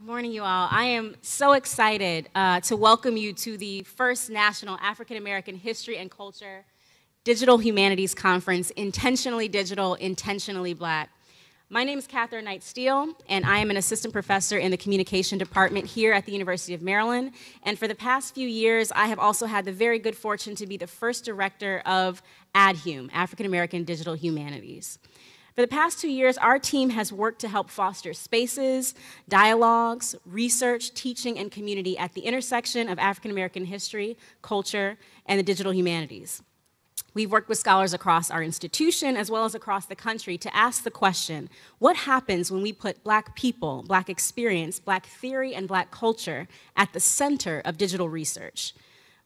Good morning, you all. I am so excited to welcome you to the first National African American History and Culture Digital Humanities Conference, Intentionally Digital, Intentionally Black. My name is Catherine Knight Steele, and I am an assistant professor in the communication department here at the University of Maryland. And for the past few years, I have also had the very good fortune to be the first director of AADHum, African American Digital Humanities. For the past 2 years, our team has worked to help foster spaces, dialogues, research, teaching, and community at the intersection of African American history, culture, and the digital humanities. We've worked with scholars across our institution as well as across the country to ask the question, what happens when we put Black people, Black experience, Black theory, and Black culture at the center of digital research?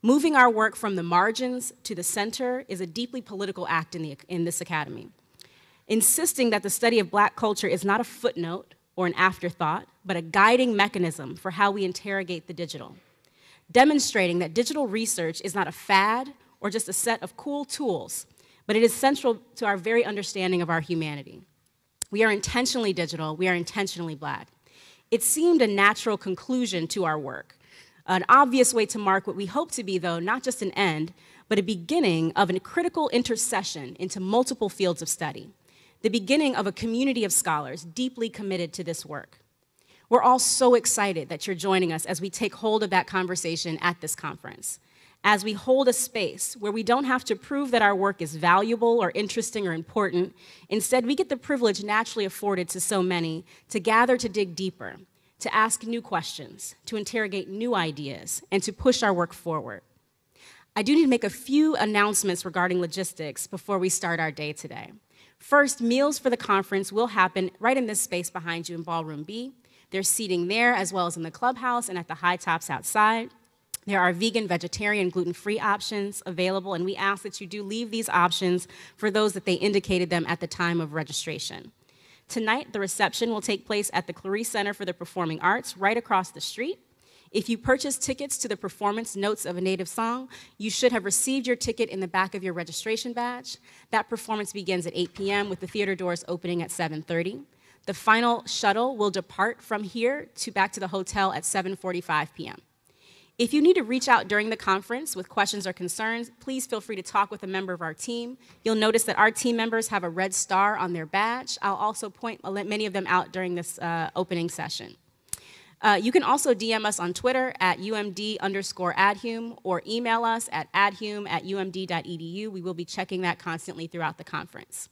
Moving our work from the margins to the center is a deeply political act in this academy. Insisting that the study of Black culture is not a footnote or an afterthought, but a guiding mechanism for how we interrogate the digital. Demonstrating that digital research is not a fad or just a set of cool tools, but it is central to our very understanding of our humanity. We are intentionally digital, we are intentionally Black. It seemed a natural conclusion to our work, an obvious way to mark what we hope to be, though, not just an end, but a beginning of a critical intercession into multiple fields of study. The beginning of a community of scholars deeply committed to this work. We're all so excited that you're joining us as we take hold of that conversation at this conference, as we hold a space where we don't have to prove that our work is valuable or interesting or important. Instead, we get the privilege naturally afforded to so many to gather to dig deeper, to ask new questions, to interrogate new ideas, and to push our work forward. I do need to make a few announcements regarding logistics before we start our day today. First, meals for the conference will happen right in this space behind you in Ballroom B. There's seating there as well as in the clubhouse and at the high tops outside. There are vegan, vegetarian, gluten-free options available, and we ask that you do leave these options for those that they indicated them at the time of registration. Tonight, the reception will take place at the Clarice Center for the Performing Arts right across the street. If you purchase tickets to the performance Notes of a Native Song, you should have received your ticket in the back of your registration badge. That performance begins at 8 p.m. with the theater doors opening at 7:30. The final shuttle will depart from here back to the hotel at 7:45 p.m. If you need to reach out during the conference with questions or concerns, please feel free to talk with a member of our team. You'll notice that our team members have a red star on their badge. I'll also point many of them out during this opening session. You can also DM us on Twitter at UMD_AADHum or email us at aadhum@umd.edu. We will be checking that constantly throughout the conference.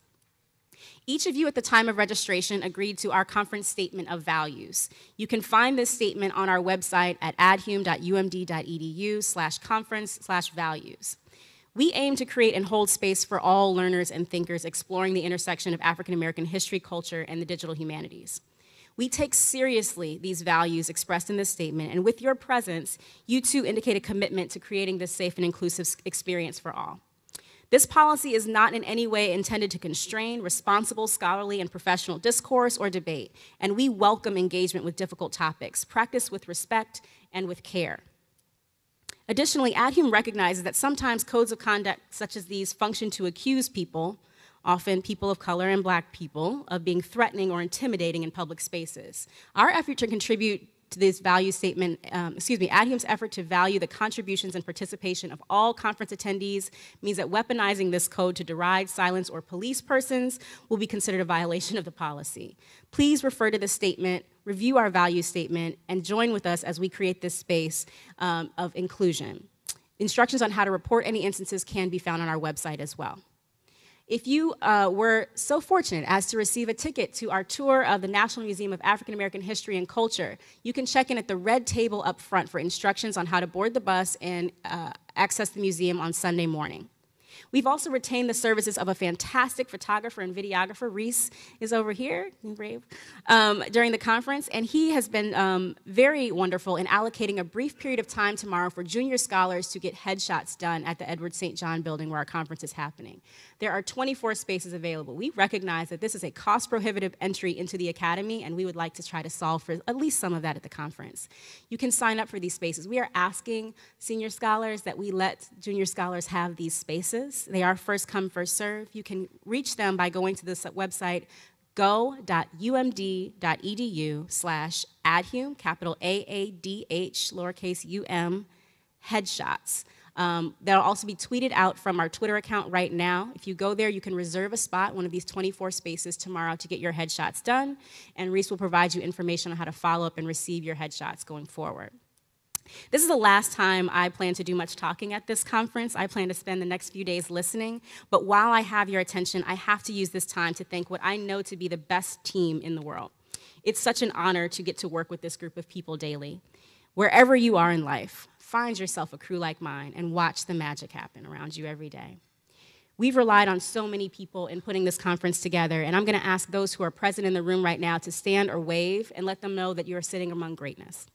Each of you at the time of registration agreed to our conference statement of values. You can find this statement on our website at aadhum.umd.edu/conference/values. We aim to create and hold space for all learners and thinkers exploring the intersection of African American history, culture, and the digital humanities. We take seriously these values expressed in this statement, and with your presence, you too indicate a commitment to creating this safe and inclusive experience for all. This policy is not in any way intended to constrain responsible scholarly and professional discourse or debate, and we welcome engagement with difficult topics, practiced with respect and with care. Additionally, AADHum recognizes that sometimes codes of conduct such as these function to accuse people, often people of color and Black people, of being threatening or intimidating in public spaces. Our effort to contribute to this value statement, AADHum's effort to value the contributions and participation of all conference attendees means that weaponizing this code to deride, silence, or police persons will be considered a violation of the policy. Please refer to the statement, review our value statement, and join with us as we create this space of inclusion. Instructions on how to report any instances can be found on our website as well. If you were so fortunate as to receive a ticket to our tour of the National Museum of African American History and Culture, you can check in at the red table up front for instructions on how to board the bus and access the museum on Sunday morning. We've also retained the services of a fantastic photographer and videographer. Reese is over here, brave, during the conference, and he has been very wonderful in allocating a brief period of time tomorrow for junior scholars to get headshots done at the Edward St. John building where our conference is happening. There are 24 spaces available. We recognize that this is a cost-prohibitive entry into the academy, and we would like to try to solve for at least some of that at the conference. You can sign up for these spaces. We are asking senior scholars that we let junior scholars have these spaces. They are first come, first serve. You can reach them by going to this website, go.umd.edu/AADHum, capital AADH, lowercase UM, headshots. That'll also be tweeted out from our Twitter account right now. If you go there, you can reserve a spot, one of these 24 spaces tomorrow to get your headshots done, and Reese will provide you information on how to follow up and receive your headshots going forward. This is the last time I plan to do much talking at this conference. I plan to spend the next few days listening, but while I have your attention, I have to use this time to thank what I know to be the best team in the world. It's such an honor to get to work with this group of people daily. Wherever you are in life, find yourself a crew like mine and watch the magic happen around you every day. We've relied on so many people in putting this conference together, and I'm going to ask those who are present in the room right now to stand or wave and let them know that you are sitting among greatness.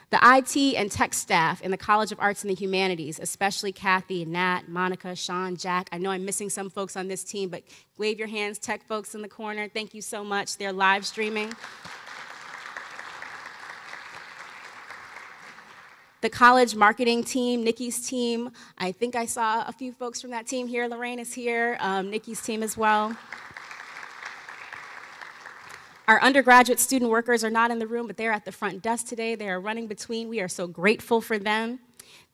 The IT and tech staff in the College of Arts and the Humanities, especially Kathy, Nat, Monica, Sean, Jack. I know I'm missing some folks on this team, but wave your hands, tech folks in the corner. Thank you so much. They're live streaming. The college marketing team, Nikki's team. I think I saw a few folks from that team here. Lorraine is here, Nikki's team as well. Our undergraduate student workers are not in the room, but they're at the front desk today. They are running between. We are so grateful for them.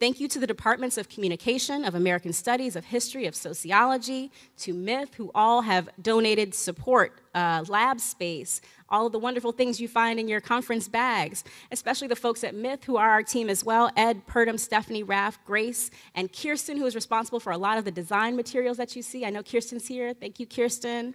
Thank you to the Departments of Communication, of American Studies, of History, of Sociology, to Myth, who all have donated support, lab space, all of the wonderful things you find in your conference bags, especially the folks at Myth, who are our team as well, Ed, Purdom, Stephanie, Raff, Grace, and Kirsten, who is responsible for a lot of the design materials that you see. I know Kirsten's here. Thank you, Kirsten.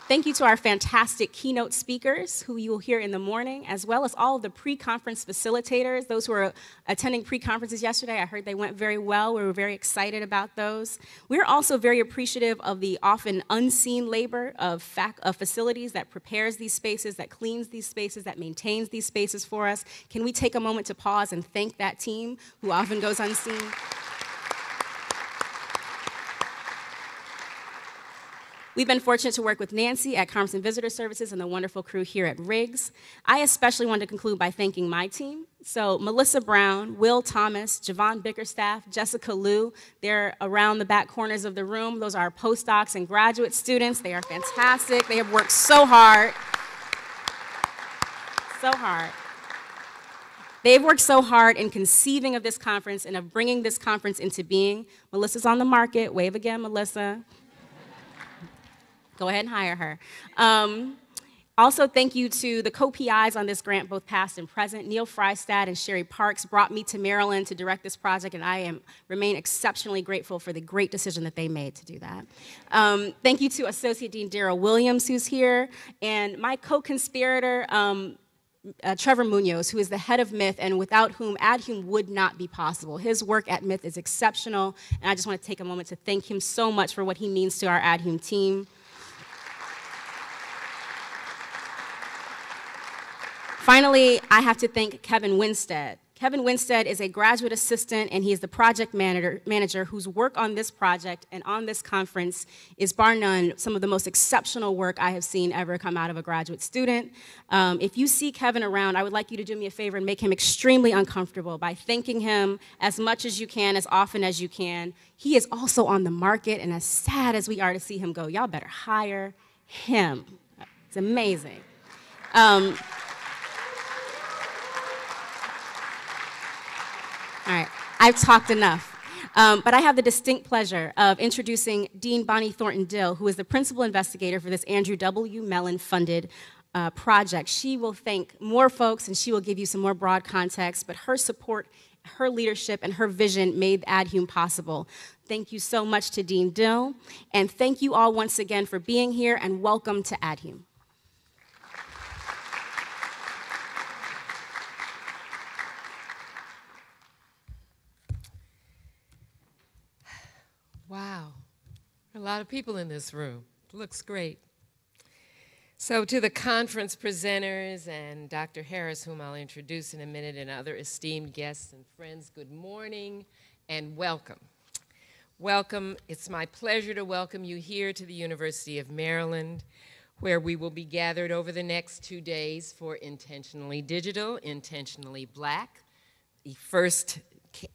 Thank you to our fantastic keynote speakers, who you will hear in the morning, as well as all of the pre-conference facilitators, those who were attending pre-conferences yesterday. I heard they went very well. We were very excited about those. We're also very appreciative of the often unseen labor of facilities that prepares these spaces, that cleans these spaces, that maintains these spaces for us. Can we take a moment to pause and thank that team who often goes unseen? We've been fortunate to work with Nancy at Conference and Visitor Services and the wonderful crew here at Riggs. I especially wanted to conclude by thanking my team. So Melissa Brown, Will Thomas, Javon Bickerstaff, Jessica Liu, they're around the back corners of the room. Those are our postdocs and graduate students. They are fantastic. They have worked so hard. So hard. They've worked so hard in conceiving of this conference and of bringing this conference into being. Melissa's on the market. Wave again, Melissa. Go ahead and hire her. Also, thank you to the co-PIs on this grant, both past and present. Neil Frystad and Sherry Parks brought me to Maryland to direct this project, and I remain exceptionally grateful for the great decision that they made to do that. Thank you to Associate Dean Darrell Williams, who's here, and my co-conspirator, Trevor Munoz, who is the head of Myth, and without whom AADHum would not be possible. His work at Myth is exceptional, and I just want to take a moment to thank him so much for what he means to our AADHum team. Finally, I have to thank Kevin Winstead. Kevin Winstead is a graduate assistant, and he is the project manager whose work on this project and on this conference is, bar none, some of the most exceptional work I have seen ever come out of a graduate student. If you see Kevin around, I would like you to do me a favor and make him extremely uncomfortable by thanking him as much as you can, as often as you can. He is also on the market, and as sad as we are to see him go, y'all better hire him. It's amazing. All right, I've talked enough. But I have the distinct pleasure of introducing Dean Bonnie Thornton Dill, who is the principal investigator for this Andrew W. Mellon funded project. She will thank more folks, and she will give you some more broad context, but her support, her leadership, and her vision made AADHum possible. Thank you so much to Dean Dill, and thank you all once again for being here, and welcome to AADHum. Wow, a lot of people in this room. Looks great. So to the conference presenters and Dr. Harris, whom I'll introduce in a minute, and other esteemed guests and friends, good morning and welcome. Welcome. It's my pleasure to welcome you here to the University of Maryland, where we will be gathered over the next 2 days for Intentionally Digital, Intentionally Black. The first,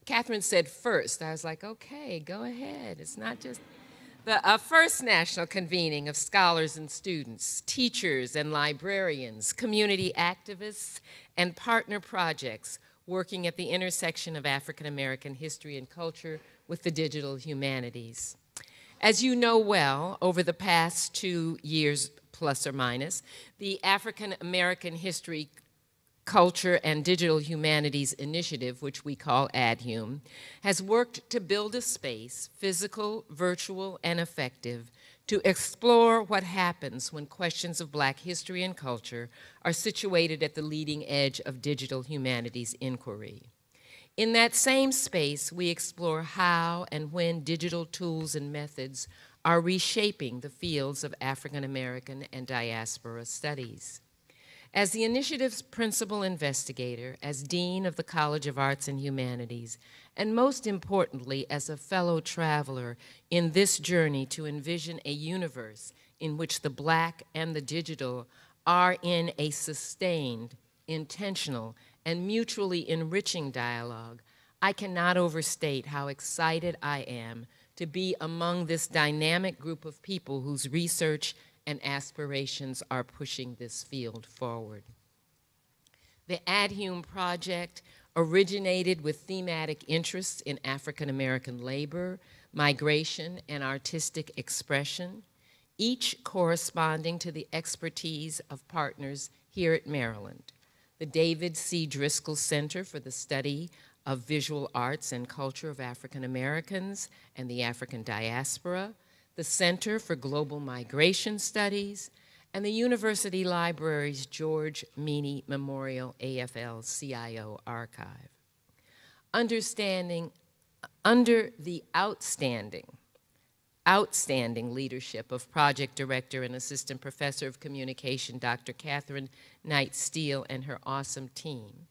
Catherine said first. I was like, okay, go ahead. It's not just The first national convening of scholars and students, teachers and librarians, community activists, and partner projects working at the intersection of African American history and culture with the digital humanities. As you know well, over the past 2 years, plus or minus, the African American History, Culture, and Digital Humanities Initiative, which we call AADHum, has worked to build a space, physical, virtual, and effective, to explore what happens when questions of Black history and culture are situated at the leading edge of digital humanities inquiry. In that same space, we explore how and when digital tools and methods are reshaping the fields of African American and diaspora studies. As the initiative's principal investigator, as Dean of the College of Arts and Humanities, and most importantly, as a fellow traveler in this journey to envision a universe in which the Black and the digital are in a sustained, intentional, and mutually enriching dialogue, I cannot overstate how excited I am to be among this dynamic group of people whose research and aspirations are pushing this field forward. The AADHum project originated with thematic interests in African American labor, migration, and artistic expression, each corresponding to the expertise of partners here at Maryland. The David C. Driscoll Center for the Study of Visual Arts and Culture of African Americans and the African Diaspora, the Center for Global Migration Studies, and the University Library's George Meany Memorial AFL-CIO Archive. Under the outstanding leadership of Project Director and Assistant Professor of Communication, Dr. Catherine Knight Steele, and her awesome team,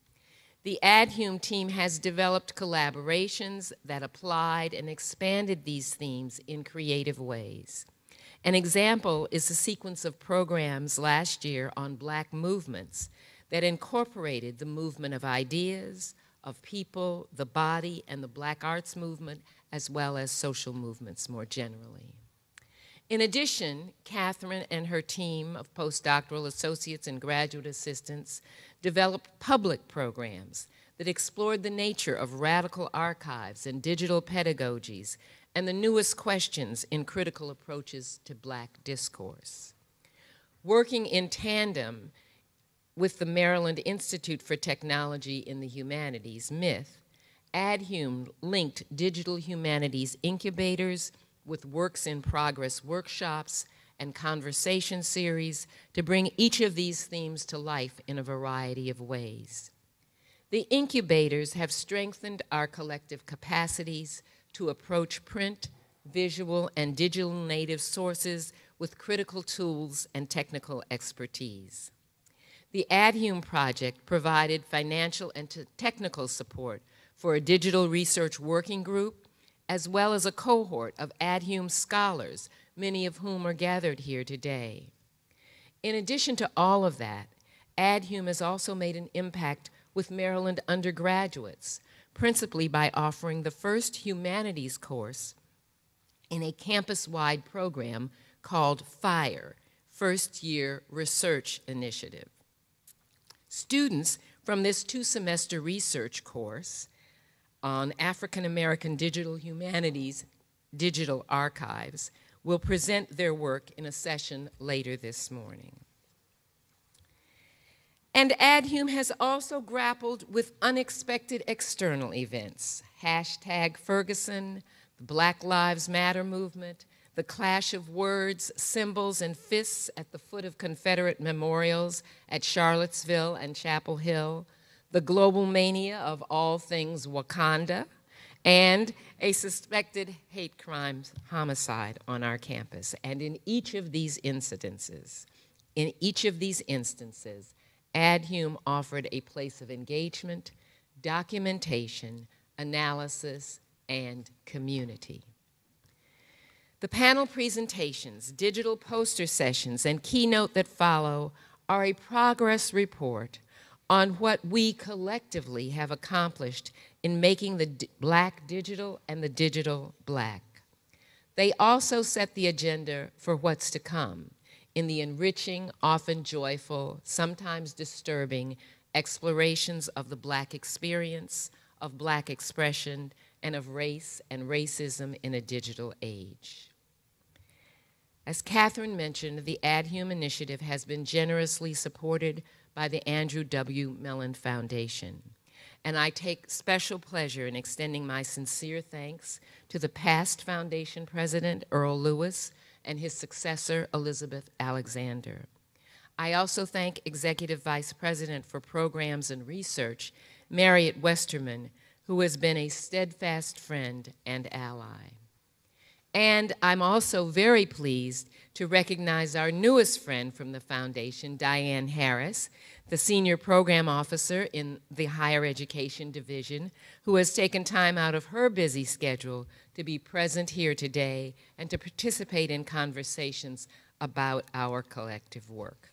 the AADHum team has developed collaborations that applied and expanded these themes in creative ways. An example is a sequence of programs last year on Black movements that incorporated the movement of ideas, of people, the body, and the Black arts movement, as well as social movements more generally. In addition, Catherine and her team of postdoctoral associates and graduate assistants developed public programs that explored the nature of radical archives and digital pedagogies and the newest questions in critical approaches to Black discourse. Working in tandem with the Maryland Institute for Technology in the Humanities, MITH, AADHum linked digital humanities incubators with works in progress workshops and conversation series to bring each of these themes to life in a variety of ways. The incubators have strengthened our collective capacities to approach print, visual, and digital native sources with critical tools and technical expertise. The AADHum project provided financial and technical support for a digital research working group, as well as a cohort of AADHum scholars, many of whom are gathered here today. In addition to all of that, AADHum has also made an impact with Maryland undergraduates, principally by offering the first humanities course in a campus-wide program called FIRE, First Year Research Initiative. Students from this 2-semester research course on African American digital humanities, digital archives, will present their work in a session later this morning. And AADHum has also grappled with unexpected external events. #Ferguson, the Black Lives Matter movement, the clash of words, symbols, and fists at the foot of Confederate memorials at Charlottesville and Chapel Hill, the global mania of all things Wakanda, and a suspected hate crime homicide on our campus. And in each of these instances, AADHum offered a place of engagement, documentation, analysis, and community. The panel presentations, digital poster sessions, and keynote that follow are a progress report on what we collectively have accomplished in making the Black digital and the digital Black. They also set the agenda for what's to come in the enriching, often joyful, sometimes disturbing explorations of the Black experience, of Black expression, and of race and racism in a digital age. As Catherine mentioned, the AADHum initiative has been generously supported by the Andrew W. Mellon Foundation. And I take special pleasure in extending my sincere thanks to the past foundation president, Earl Lewis, and his successor, Elizabeth Alexander. I also thank Executive Vice President for Programs and Research, Marriott Westerman, who has been a steadfast friend and ally. And I'm also very pleased to recognize our newest friend from the foundation, Dianne Harris, the Senior Program Officer in the Higher Education Division, who has taken time out of her busy schedule to be present here today and to participate in conversations about our collective work.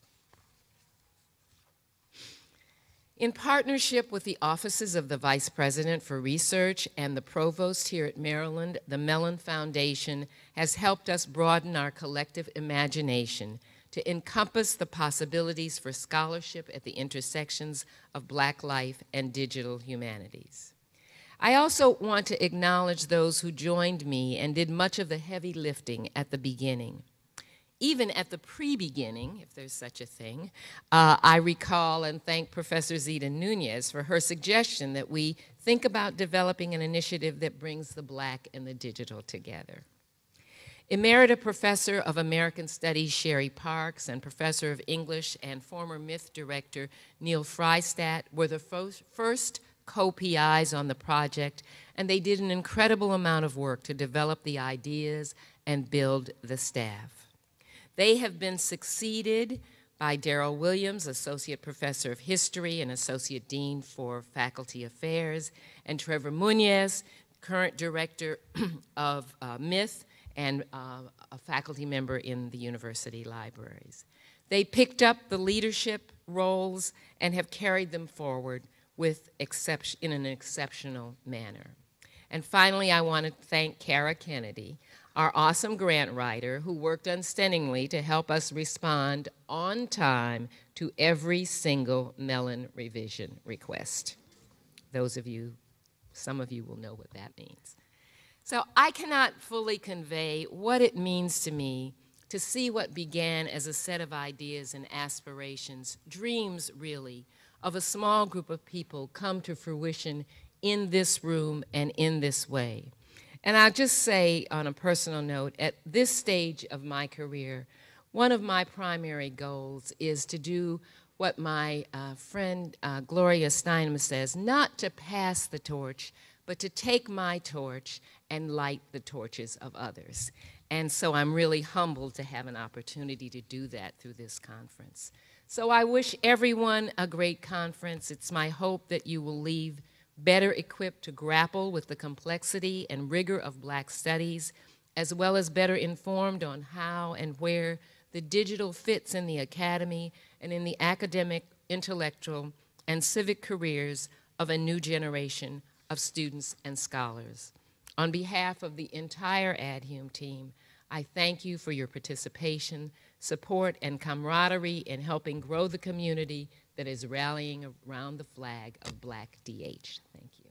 In partnership with the offices of the Vice President for Research and the Provost here at Maryland, the Mellon Foundation has helped us broaden our collective imagination to encompass the possibilities for scholarship at the intersections of Black life and digital humanities. I also want to acknowledge those who joined me and did much of the heavy lifting at the beginning. Even at the pre-beginning, if there's such a thing, I recall and thank Professor Zita Nunez for her suggestion that we think about developing an initiative that brings the Black and the digital together. Emerita Professor of American Studies Sherry Parks and Professor of English and former MIF Director Neil Freistadt were the first co-PIs on the project, and they did an incredible amount of work to develop the ideas and build the staff. They have been succeeded by Darrell Williams, Associate Professor of History and Associate Dean for Faculty Affairs, and Trevor Munez, current Director of MIF and a faculty member in the university libraries. They picked up the leadership roles and have carried them forward in an exceptional manner. And finally, I want to thank Kara Kennedy, our awesome grant writer who worked unstintingly to help us respond on time to every single Mellon revision request. Some of you will know what that means. So I cannot fully convey what it means to me to see what began as a set of ideas and aspirations, dreams really, of a small group of people come to fruition in this room and in this way. And I'll just say on a personal note, at this stage of my career, one of my primary goals is to do what my friend Gloria Steinem says, not to pass the torch, but to take my torch and light the torches of others. And so I'm really humbled to have an opportunity to do that through this conference. So I wish everyone a great conference. It's my hope that you will leave better equipped to grapple with the complexity and rigor of Black studies, as well as better informed on how and where the digital fits in the academy and in the academic, intellectual, and civic careers of a new generation of students and scholars. On behalf of the entire AADHum team, I thank you for your participation, support, and camaraderie in helping grow the community that is rallying around the flag of Black DH. Thank you.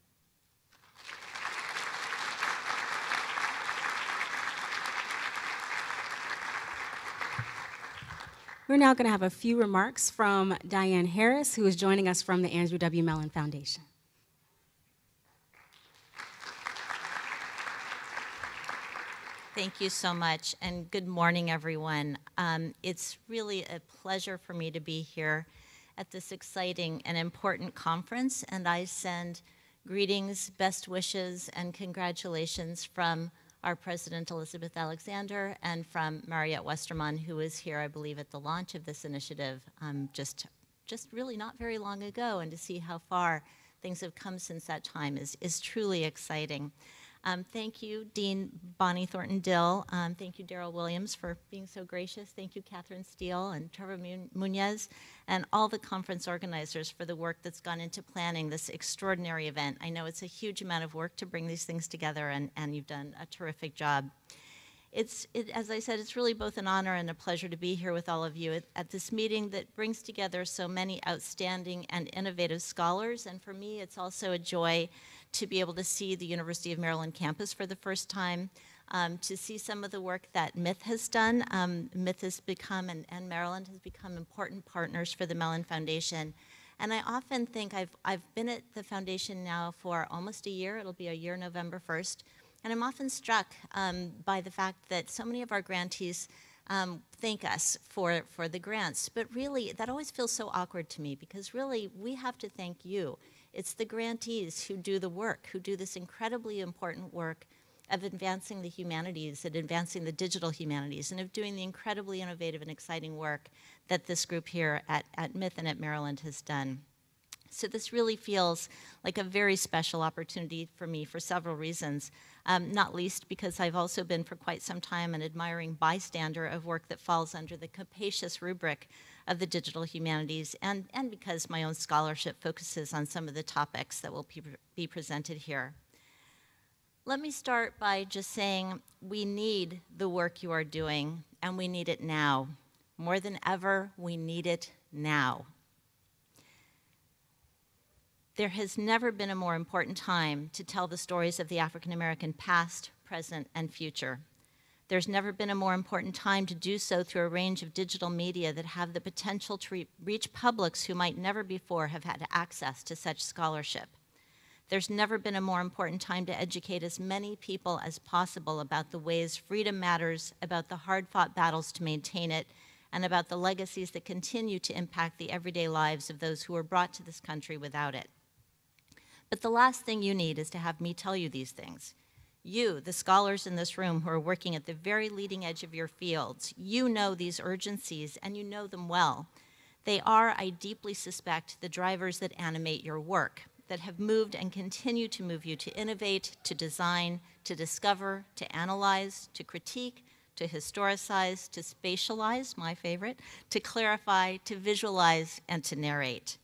We're now going to have a few remarks from Dianne Harris, who is joining us from the Andrew W. Mellon Foundation. Thank you so much, and good morning, everyone. It's really a pleasure for me to be here at this exciting and important conference, and I send greetings, best wishes, and congratulations from our President Elizabeth Alexander and from Marriott Westerman, who was here, I believe, at the launch of this initiative just really not very long ago, and to see how far things have come since that time is truly exciting. Thank you, Dean Bonnie Thornton Dill. Thank you, Darrell Williams, for being so gracious. Thank you, Catherine Steele and Trevor Munez, and all the conference organizers for the work that's gone into planning this extraordinary event. I know it's a huge amount of work to bring these things together, and you've done a terrific job. As I said, it's really both an honor and a pleasure to be here with all of you at this meeting that brings together so many outstanding and innovative scholars. And for me, it's also a joy to be able to see the University of Maryland campus for the first time, to see some of the work that Myth has done. Myth has become, and Maryland has become important partners for the Mellon Foundation. And I often think I've been at the foundation now for almost a year. It'll be a year November 1st. And I'm often struck by the fact that so many of our grantees thank us for the grants. But really, that always feels so awkward to me, because really, we have to thank you. It's the grantees who do the work, who do this incredibly important work of advancing the humanities and advancing the digital humanities, and of doing the incredibly innovative and exciting work that this group here at Myth and at Maryland has done. So this really feels like a very special opportunity for me for several reasons, not least because I've also been for quite some time an admiring bystander of work that falls under the capacious rubric of the digital humanities, and because my own scholarship focuses on some of the topics that will be presented here. Let me start by just saying we need the work you are doing, and we need it now. More than ever, we need it now. There has never been a more important time to tell the stories of the African American past, present, and future. There's never been a more important time to do so through a range of digital media that have the potential to reach publics who might never before have had access to such scholarship. There's never been a more important time to educate as many people as possible about the ways freedom matters, about the hard-fought battles to maintain it, and about the legacies that continue to impact the everyday lives of those who were brought to this country without it. But the last thing you need is to have me tell you these things. You, the scholars in this room who are working at the very leading edge of your fields, you know these urgencies, and you know them well. They are, I deeply suspect, the drivers that animate your work, that have moved and continue to move you to innovate, to design, to discover, to analyze, to critique, to historicize, to spatialize, my favorite, to clarify, to visualize, and to narrate.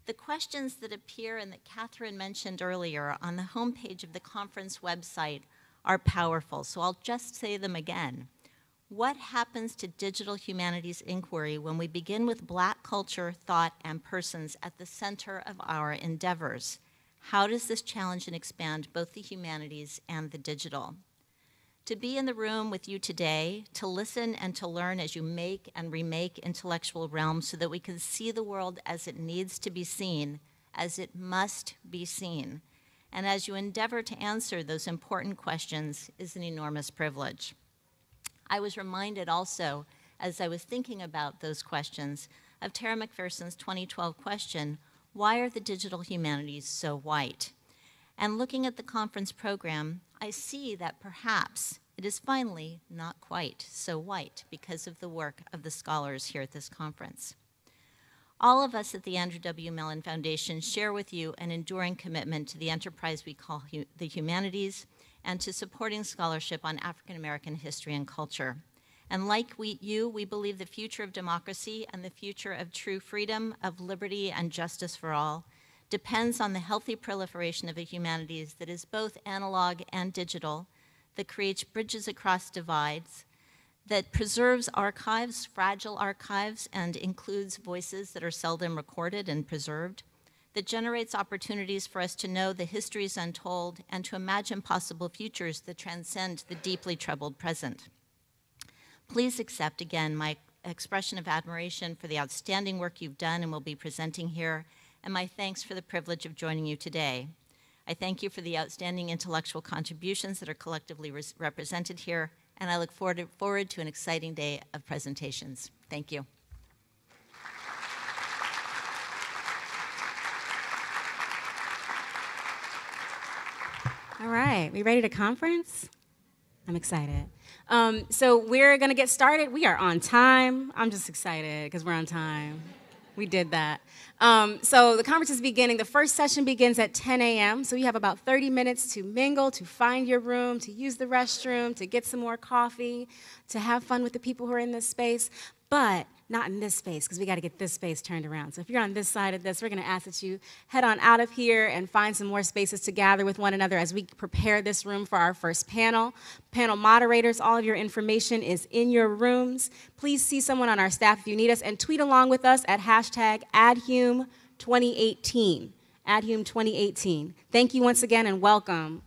The questions that appear and that Catherine mentioned earlier on the homepage of the conference website are powerful, so I'll just say them again. What happens to digital humanities inquiry when we begin with Black culture, thought, and persons at the center of our endeavors? How does this challenge and expand both the humanities and the digital? To be in the room with you today, to listen and to learn as you make and remake intellectual realms so that we can see the world as it needs to be seen, as it must be seen, and as you endeavor to answer those important questions is an enormous privilege. I was reminded also, as I was thinking about those questions, of Tara McPherson's 2012 question, why are the digital humanities so white? And looking at the conference program, I see that perhaps it is finally not quite so white because of the work of the scholars here at this conference. All of us at the Andrew W. Mellon Foundation share with you an enduring commitment to the enterprise we call the humanities, and to supporting scholarship on African American history and culture. And like we believe the future of democracy and the future of true freedom, of liberty and justice for all depends on the healthy proliferation of a humanities that is both analog and digital, that creates bridges across divides, that preserves archives, fragile archives, and includes voices that are seldom recorded and preserved, that generates opportunities for us to know the histories untold and to imagine possible futures that transcend the deeply troubled present. Please accept again my expression of admiration for the outstanding work you've done and will be presenting here, and my thanks for the privilege of joining you today. I thank you for the outstanding intellectual contributions that are collectively represented here, and I look forward to an exciting day of presentations. Thank you. All right, we ready to conference? I'm excited. So we're gonna get started. We are on time. I'm just excited because we're on time. We did that. So the conference is beginning. The first session begins at 10 a.m. So you have about 30 minutes to mingle, to find your room, to use the restroom, to get some more coffee, to have fun with the people who are in this space. But not in this space, because we got to get this space turned around. So if you're on this side of this, we're going to ask that you head on out of here and find some more spaces to gather with one another as we prepare this room for our first panel. Panel moderators, all of your information is in your rooms. Please see someone on our staff if you need us, and tweet along with us at hashtag AADHum2018. AADHum2018. Thank you once again and welcome.